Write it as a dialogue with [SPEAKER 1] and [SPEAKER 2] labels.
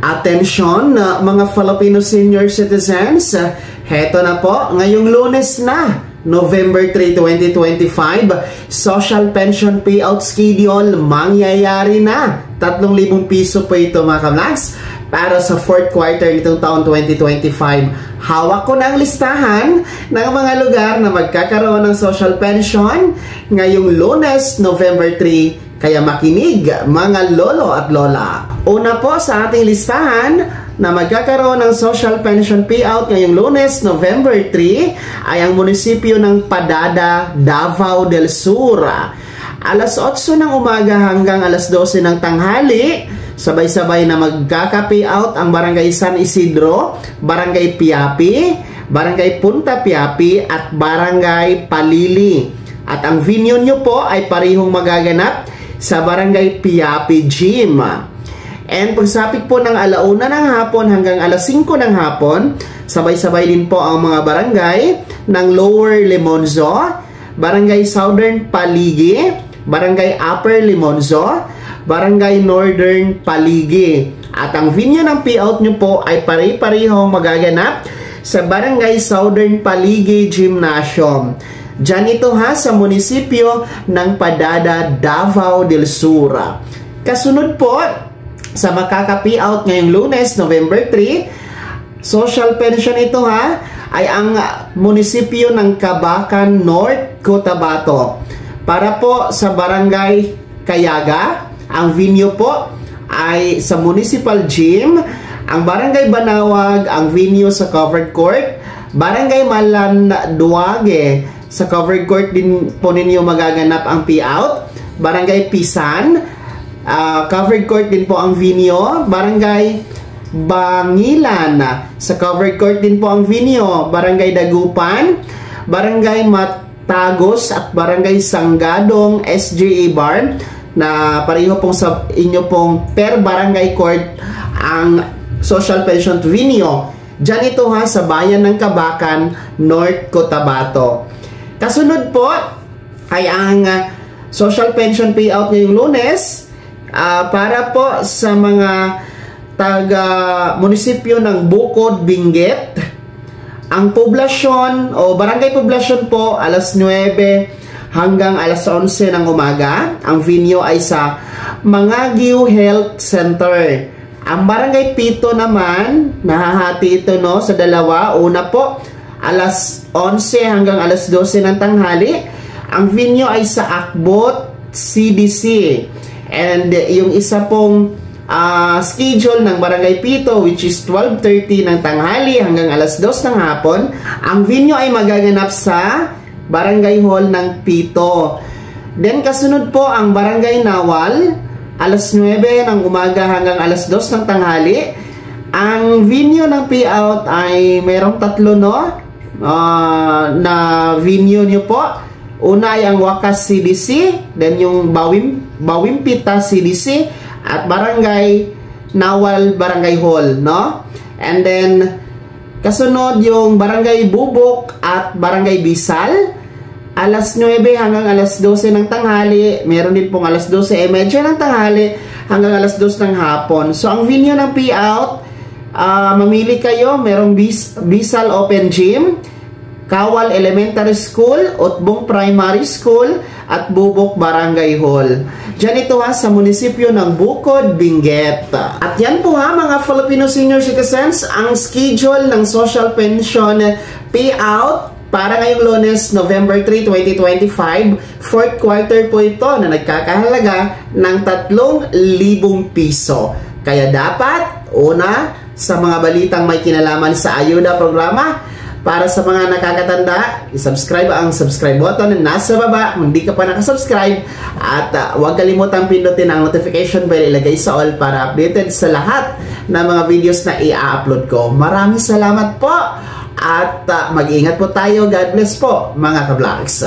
[SPEAKER 1] Atensyon mga Filipino senior citizens, heto na po, ngayong Lunes na, November 3, 2025, social pension payout schedule mangyayari na. 3,000 piso po ito mga kamlags para sa 4th quarter nitong taon 2025. Hawak ko na ang listahan ng mga lugar na magkakaroon ng social pension ngayong Lunes, November 3. Kaya makinig mga lolo at lola. Una po sa ating listahan na magkakaroon ng social pension payout ngayong Lunes, November 3 ay ang munisipyo ng Padada, Davao del Sur. Alas 8 ng umaga hanggang alas 12 ng tanghali, sabay-sabay na magkaka-payout ang Barangay San Isidro, Barangay Piapi, Barangay Punta Piapi at Barangay Palili. At ang venue nyo po ay parehong magaganap sa Barangay Piapi Gym. And pagsapit po ng alauna ng hapon hanggang alas 5 ng hapon, sabay-sabay din po ang mga barangay ng Lower Limonzo, Barangay Southern Paligi, Barangay Upper Limonzo, Barangay Northern Paligi. At ang venue ng payout nyo po ay pare-parehong magaganap sa Barangay Southern Paligi Gymnasium. Diyan ito sa munisipyo ng Padada, Davao del Sur. Kasunod po, sa makaka-payout ngayong Lunes, November 3, social pension ito ay ang munisipyo ng Cabacan North, Cotabato. Para po sa Barangay Kayaga, ang venue po ay sa Municipal Gym, ang Barangay Banawag, ang venue sa Covered Court, Barangay Malanduague, sa covered court din po ninyo magaganap ang payout. Barangay Pisan, covered court din po ang venue. Barangay Bangilan, sa covered court din po ang venue. Barangay Dagupan, Barangay Matagos at Barangay Sanggadong SJA Bar, na pareho pong sa inyo pong per barangay court ang social pension venue. Diyan ito sa bayan ng Cabacan, North Cotabato. Kasunod po ay ang social pension payout ngayong Lunes para po sa mga taga-munisipyo ng Bukod, Benguet. Ang poblasyon o barangay poblasyon po alas 9 hanggang alas 11 ng umaga. Ang venue ay sa Mangagiw Health Center. Ang barangay Pito naman, nahahati ito sa dalawa. Una po, alas 11 hanggang alas 12 ng tanghali. Ang venue ay sa Akbot, CDC. And yung isa pong schedule ng Barangay Pito, which is 12:30 ng tanghali hanggang alas 2 ng hapon, ang venue ay magaganap sa Barangay Hall ng Pito. Then kasunod po ang Barangay Nawal, alas 9 ng umaga hanggang alas 2 ng tanghali. Ang venue ng payout ay merong tatlo na venue nyo po. Una ay ang Wakas CDC, then yung Bawimpita CDC, at Barangay Nawal Barangay Hall, And then kasunod yung Barangay Bubok at Barangay Bisal, alas 9 hanggang alas 12 ng tanghali. Meron din pong alas 12:30 ng tanghali hanggang alas 2 ng hapon. So ang venue ng payout, mamili kayo. Merong Bisal Open Gym, Kawal Elementary School, Utbong Primary School, at Bubok Barangay Hall. Diyan ito sa munisipyo ng Bukod, Benguet. At yan po mga Filipino senior citizens, ang schedule ng social pension payout para ngayong Lunes, November 3, 2025. 4th quarter po ito na nagkakahalaga ng 3,000 piso. Kaya dapat, una, sa mga balitang may kinalaman sa ayuda programa, para sa mga nakakatanda, i-subscribe ang subscribe button na nasa baba kung hindi ka pa nakasubscribe. At huwag kalimutang pindutin ang notification bell, ilagay sa all para updated sa lahat ng mga videos na i-upload ko. Maraming salamat po at mag-ingat po tayo. God bless po mga ka-vlogs.